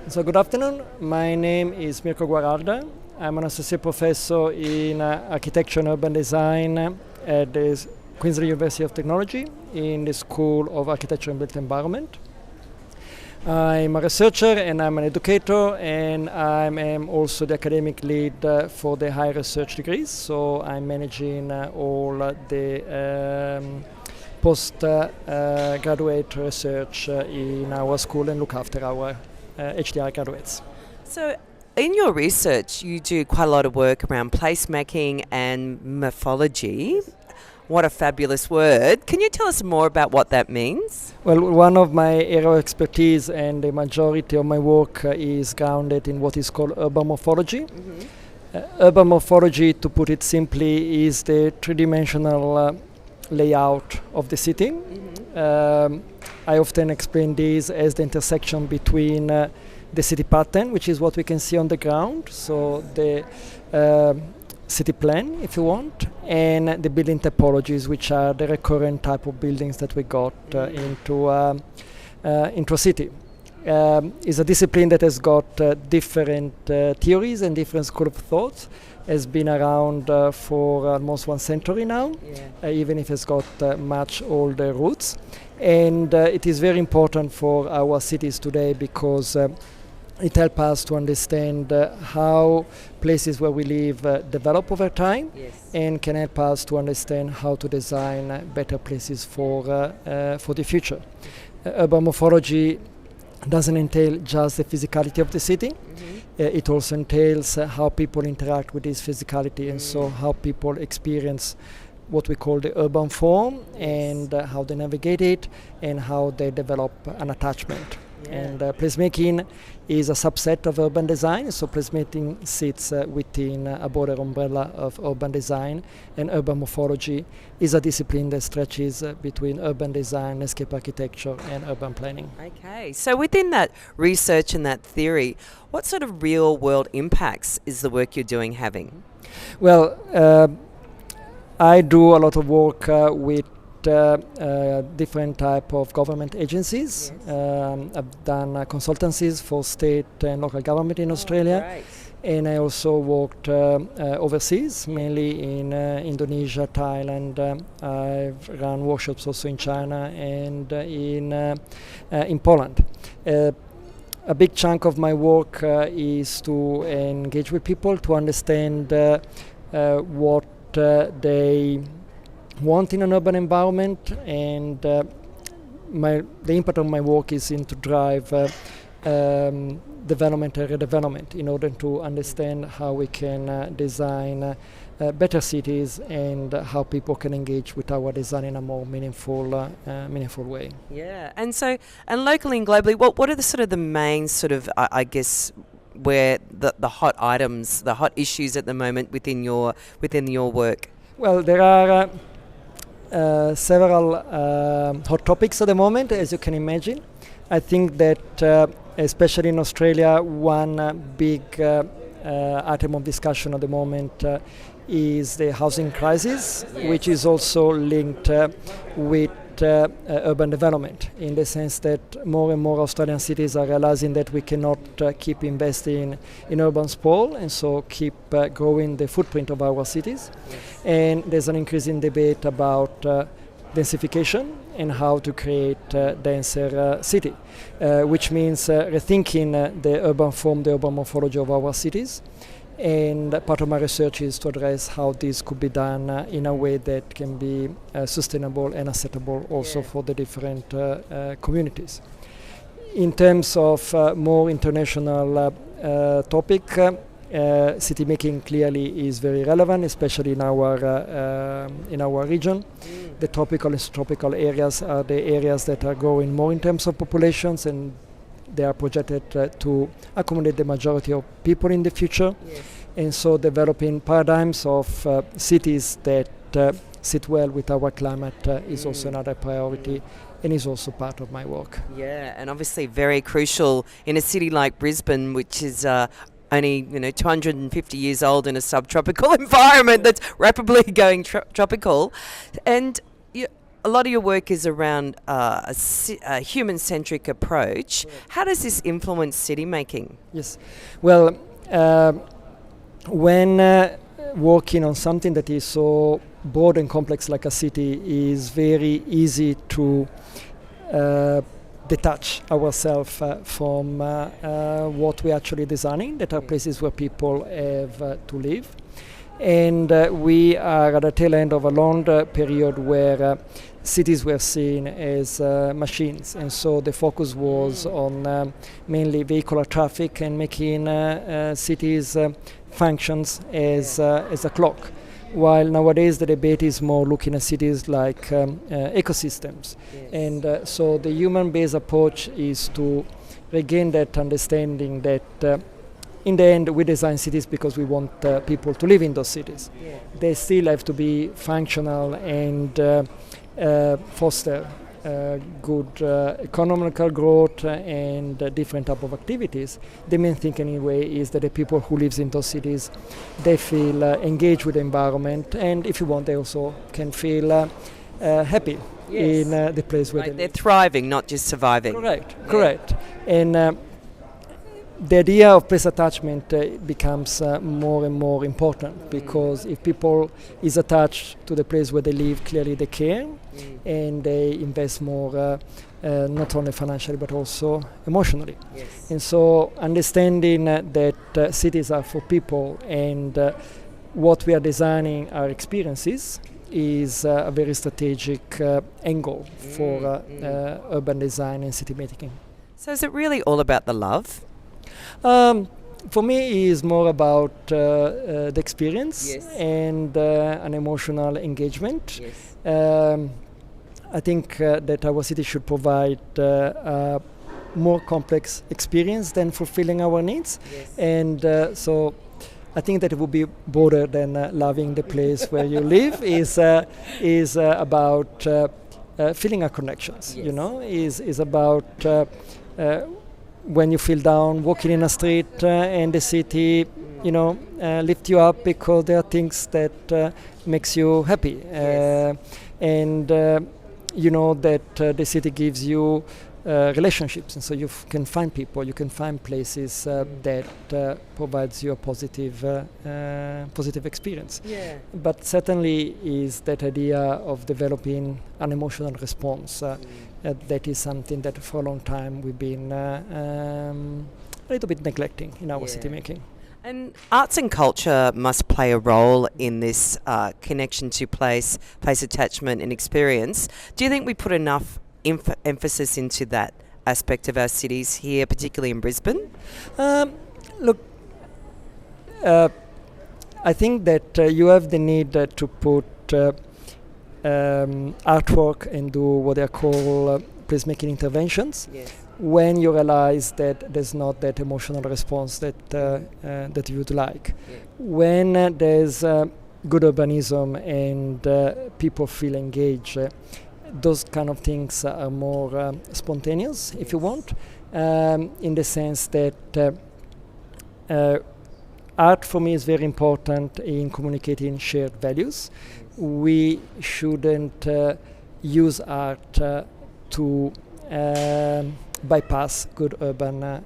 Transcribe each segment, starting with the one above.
So good afternoon. My name is Mirko Guaralda. I'm an associate professor in architecture and urban design at the Queensland University of Technology in the School of Architecture and Built Environment. I'm a researcher and I'm an educator, and I am also the academic lead for the higher research degrees. So I'm managing all the postgraduate research in our school and look after our HDR graduates. So, in your research, you do quite a lot of work around placemaking and morphology. What a fabulous word. Can you tell us more about what that means? Well, one of my area of expertise and the majority of my work is grounded in what is called urban morphology. Urban morphology, to put it simply, is the three-dimensional layout of the city. I often explain this as the intersection between the city pattern, which is what we can see on the ground, so the city plan, if you want, and the building typologies, which are the recurrent type of buildings that we got into a city. It's a discipline that has got different theories and different school of thought. Has been around for almost 1 century now, even if it's got much older roots. And it is very important for our cities today because it helps us to understand how places where we live develop over time, and can help us to understand how to design better places for the future. Urban morphology doesn't entail just the physicality of the city. It also entails how people interact with this physicality, and so how people experience what we call the urban form, and how they navigate it, and how they develop an attachment. And placemaking is a subset of urban design, so placemaking sits within a broader umbrella of urban design, and urban morphology is a discipline that stretches between urban design, landscape architecture, and urban planning. Okay, so within that research and that theory, what sort of real world impacts is the work you're doing having? Well, I do a lot of work with different type of government agencies. I've done consultancies for state and local government in Australia, and I also worked overseas, mainly in Indonesia, Thailand. I've run workshops also in China and in Poland. A big chunk of my work is to engage with people to understand what they want in an urban environment, and the impact of my work is to drive development and redevelopment in order to understand how we can design better cities, and how people can engage with our design in a more meaningful way. Yeah, and locally and globally, what are the sort of the main sort of I guess where the hot items, the hot issues at the moment within your work? Well, there are several hot topics at the moment, as you can imagine. I think that especially in Australia, one big item of discussion at the moment is the housing crisis, which is also linked with urban development, in the sense that more and more Australian cities are realizing that we cannot keep investing in urban sprawl, and so keep growing the footprint of our cities. And there's an increasing debate about densification and how to create a denser city, which means rethinking the urban form, the urban morphology of our cities. And part of my research is to address how this could be done in a way that can be sustainable and acceptable also for the different communities. In terms of more international topic, city making clearly is very relevant, especially in our region. The tropical and subtropical areas are the areas that are growing more in terms of populations, and they are projected to accommodate the majority of people in the future. And so developing paradigms of cities that sit well with our climate is also another priority, and is also part of my work. Yeah, and obviously very crucial in a city like Brisbane, which is only 250 years old in a subtropical environment that's rapidly going tropical. And a lot of your work is around a human-centric approach. How does this influence city making? Yes. Well, when working on something that is so broad and complex like a city, is very easy to detach ourselves from what we're actually designing, that are places where people have to live. And we are at the tail end of a long period where cities were seen as machines, and so the focus was on mainly vehicular traffic and making cities functions as a clock. While nowadays the debate is more looking at cities like ecosystems. Yes. And so the human-based approach is to regain that understanding that in the end we design cities because we want people to live in those cities. Yeah. They still have to be functional and foster good economical growth and different type of activities. The main thing anyway is that the people who live in those cities, they feel engaged with the environment, and if you want, they also can feel happy. Yes. In the place where they're thriving, not just surviving. Correct. And the idea of place attachment becomes more and more important, because if people is attached to the place where they live, clearly they care and they invest more, not only financially but also emotionally. Yes. And so understanding that cities are for people and what we are designing are experiences is a very strategic angle for urban design and city making. So is it really all about the love? For me, it's more about the experience. Yes. And an emotional engagement. Yes. I think that our city should provide a more complex experience than fulfilling our needs. Yes. And so I think that it would be broader than loving the place where you live. Is about feeling our connections. Yes. You know, is about when you feel down, walking in a street and the city, lift you up because there are things that makes you happy. Yes. And you know that the city gives you relationships, and so you can find people, you can find places that provides you a positive experience. Yeah. But certainly is that idea of developing an emotional response. That is something that for a long time we've been a little bit neglecting in our city making. And arts and culture must play a role in this connection to place attachment and experience. Do you think we put enough emphasis into that aspect of our cities here, particularly in Brisbane? Look, I think that you have the need to put artwork and do what they are called placemaking interventions. Yes. When you realize that there's not that emotional response that that you would like. Yeah. When there's good urbanism and people feel engaged, those kind of things are more spontaneous, if you want, in the sense that art for me is very important in communicating shared values. We shouldn't use art to bypass good urban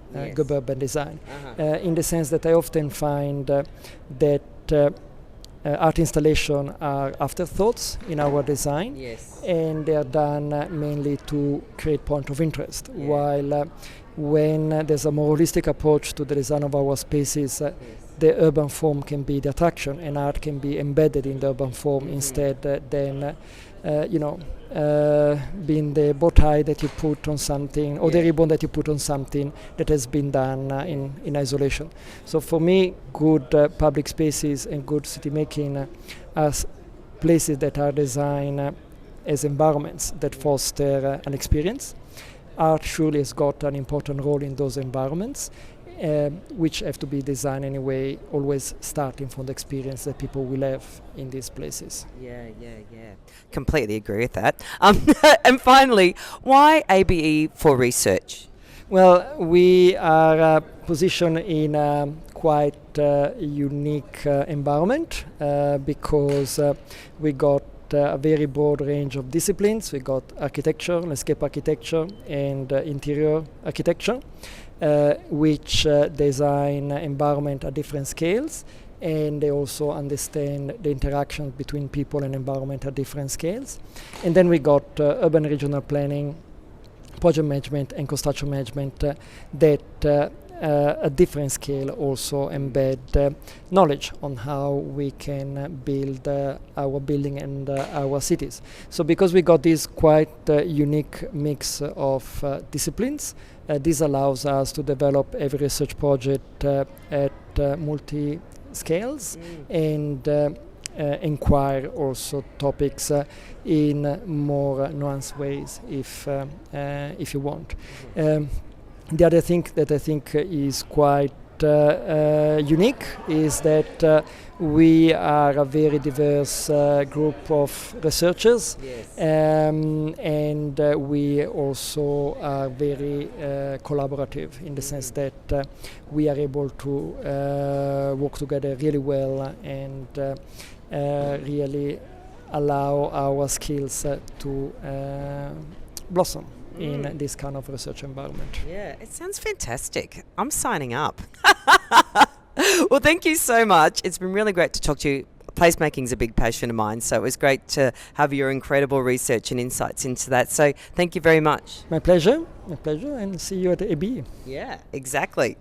design. In the sense that I often find that art installations are afterthoughts in our design. Yes. And they are done mainly to create point of interest. Yeah. While when there's a more holistic approach to the design of our spaces, the urban form can be the attraction, and art can be embedded in the urban form instead than being the bow tie that you put on something, or the ribbon that you put on something that has been done in isolation. So for me, good public spaces and good city making are places that are designed as environments that foster an experience. Art surely has got an important role in those environments, which have to be designed anyway, always starting from the experience that people will have in these places. Yeah. Completely agree with that. And finally, why ABE for research? Well, we are positioned in a quite unique environment because we got a very broad range of disciplines. We got architecture, landscape architecture, and interior architecture, which design environment at different scales, and they also understand the interaction between people and environment at different scales. And then we got urban regional planning, project management, and construction management that at different scale also embed knowledge on how we can build our building and our cities. So because we got this quite unique mix of disciplines, this allows us to develop every research project at multi scales and inquire also topics in more nuanced ways if you want. The other thing that I think is quite unique is that we are a very diverse group of researchers, and we also are very collaborative in the sense that we are able to work together really well and really allow our skills to blossom in this kind of research environment. Yeah, it sounds fantastic. I'm signing up. Well, thank you so much. It's been really great to talk to you. Placemaking is a big passion of mine, so it was great to have your incredible research and insights into that. So thank you very much. My pleasure, and see you at AB. Yeah, exactly.